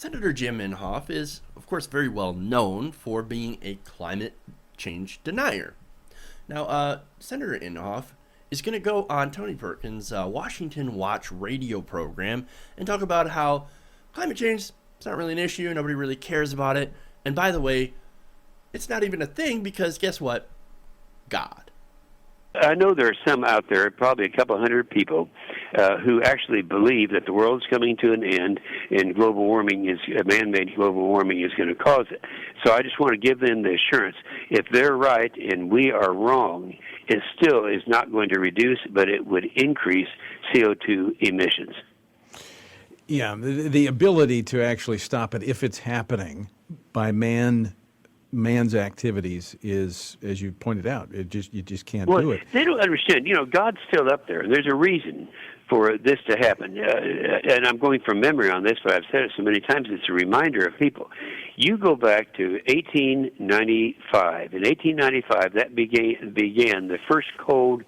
Senator Jim Inhofe is, of course, very well known for being a climate change denier. Now, Senator Inhofe is going to go on Tony Perkins' Washington Watch radio program and talk about how climate change is not really an issue, nobody really cares about it, and by the way, it's not even a thing because guess what? God. I know there are some out there, probably a couple hundred people, who actually believe that the world's coming to an end and global warming man-made global warming is going to cause it. So I just want to give them the assurance, if they're right and we are wrong, it still is not going to reduce, but it would increase CO2 emissions. Yeah, the ability to actually stop it if it's happening by man's activities is, as you pointed out, you just can't do it. They don't understand. God's still up there. There's a reason for this to happen. And I'm going from memory on this, but I've said it so many times, it's a reminder of people. You go back to 1895. In 1895, that began the first cold,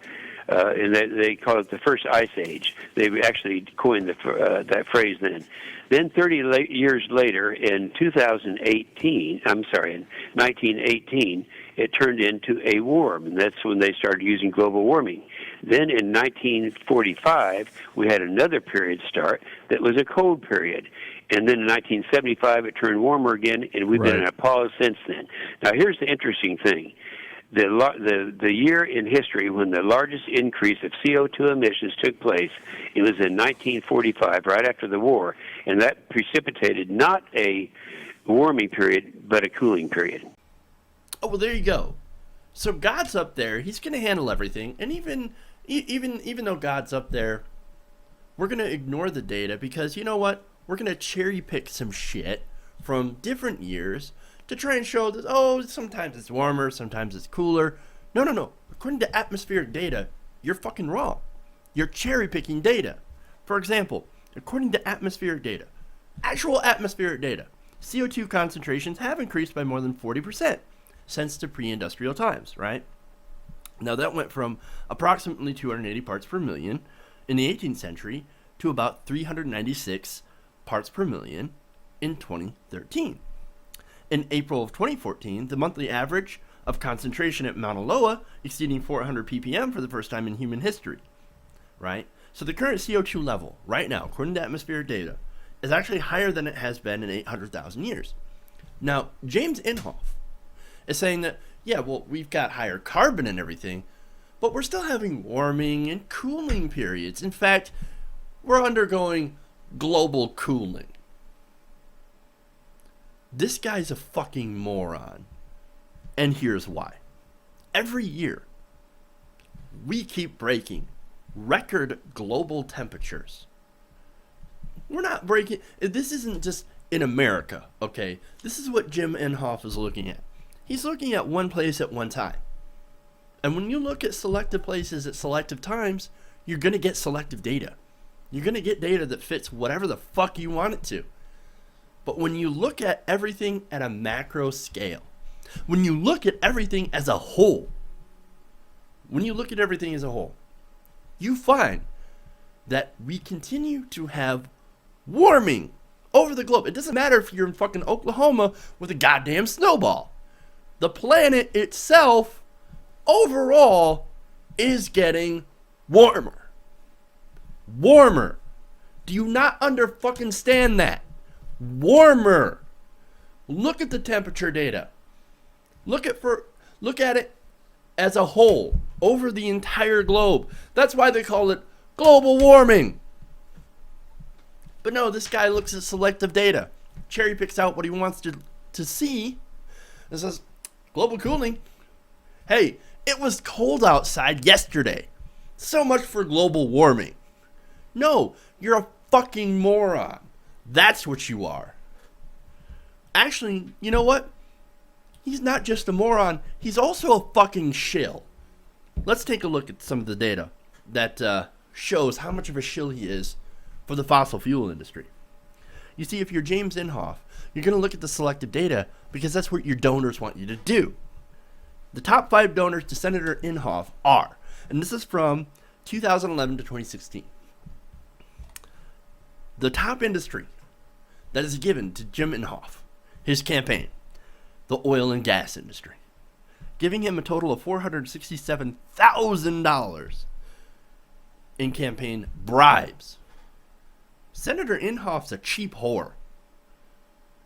and they call it the first ice age. They actually coined that phrase then. Then 30 years later, in 1918, it turned into a warm, and that's when they started using global warming. Then in 1945, we had another period start that was a cold period. And then in 1975, it turned warmer again, and we've been in a pause since then. Now, here's the interesting thing. The year in history when the largest increase of CO2 emissions took place, it was in 1945, right after the war, and that precipitated not a warming period, but a cooling period. Oh, well, there you go. So God's up there. He's going to handle everything. And even though God's up there, we're going to ignore the data because you know what? We're going to cherry pick some shit from different years to try and show that, sometimes it's warmer, sometimes it's cooler. No. According to atmospheric data, you're fucking wrong. You're cherry picking data. For example, according to atmospheric data, actual atmospheric data, CO2 concentrations have increased by more than 40% since the pre-industrial times, right? Now that went from approximately 280 parts per million in the 18th century to about 396 parts per million in 2013. In April of 2014, the monthly average of concentration at Mauna Loa exceeding 400 ppm for the first time in human history, right? So the current CO2 level right now, according to atmospheric data, is actually higher than it has been in 800,000 years. Now, James Inhofe is saying that, we've got higher carbon and everything, but we're still having warming and cooling periods. In fact, we're undergoing global cooling. This guy's a fucking moron. And here's why. Every year, we keep breaking record global temperatures. We're not breaking... This isn't just in America, okay? This is what Jim Inhofe is looking at. He's looking at one place at one time. And when you look at selective places at selective times, you're going to get selective data. You're going to get data that fits whatever the fuck you want it to. But when you look at everything at a macro scale, when you look at everything as a whole, you find that we continue to have warming over the globe. It doesn't matter if you're in fucking Oklahoma with a goddamn snowball. The planet itself, overall, is getting warmer. Warmer. Do you not understand that? Warmer. Look at the temperature data. Look at it as a whole over the entire globe. That's why they call it global warming. But no, this guy looks at selective data, cherry picks out what he wants to see, and says, global cooling. Hey, it was cold outside yesterday. So much for global warming. No, you're a fucking moron. That's what you are. Actually, you know what? He's not just a moron. He's also a fucking shill. Let's take a look at some of the data that shows how much of a shill he is for the fossil fuel industry. You see, if you're James Inhofe, you're going to look at the selective data because that's what your donors want you to do. The top 5 donors to Senator Inhofe are, and this is from 2011 to 2016. The top industry that is given to Jim Inhofe, his campaign, the oil and gas industry, giving him a total of $467,000 in campaign bribes. Senator Inhofe's a cheap whore.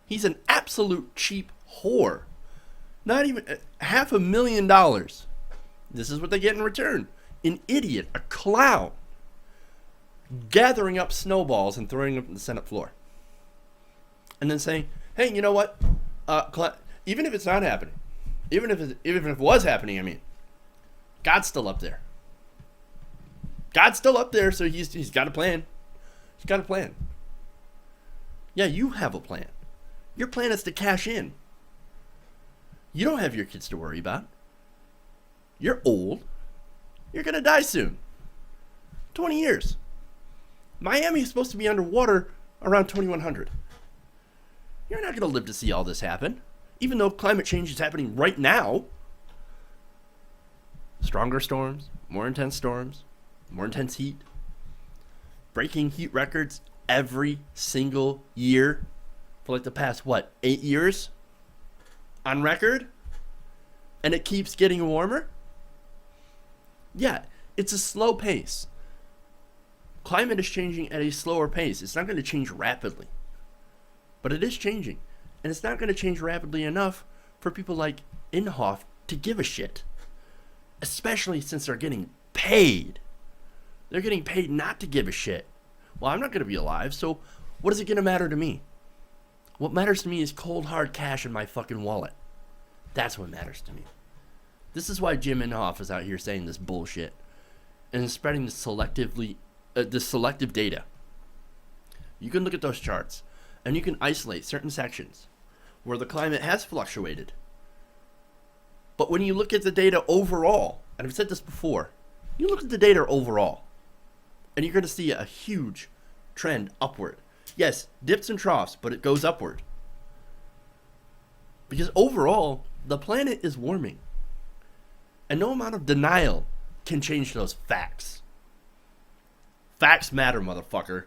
He's an absolute cheap whore. Not even $500,000. This is what they get in return. An idiot, a clown, gathering up snowballs and throwing them on the Senate floor. And then saying, hey, you know what? Even if it's not happening, even if it was happening, I mean, God's still up there. God's still up there, so he's got a plan. He's got a plan. Yeah, you have a plan. Your plan is to cash in. You don't have your kids to worry about. You're old. You're going to die soon. 20 years. Miami is supposed to be underwater around 2100. You're not going to live to see all this happen, even though climate change is happening right now. Stronger storms, more intense heat, breaking heat records every single year for like the past, 8 years on record? And it keeps getting warmer? Yeah, it's a slow pace. Climate is changing at a slower pace. It's not going to change rapidly. But it is changing. And it's not going to change rapidly enough for people like Inhofe to give a shit. Especially since they're getting paid. They're getting paid not to give a shit. Well, I'm not going to be alive, so what is it going to matter to me? What matters to me is cold, hard cash in my fucking wallet. That's what matters to me. This is why Jim Inhofe is out here saying this bullshit and spreading this selective data. You can look at those charts and you can isolate certain sections where the climate has fluctuated. But when you look at the data overall, and I've said this before, you look at the data overall and you're going to see a huge trend upward. Yes, dips and troughs, but it goes upward. Because overall, the planet is warming. And no amount of denial can change those facts. Facts matter, motherfucker.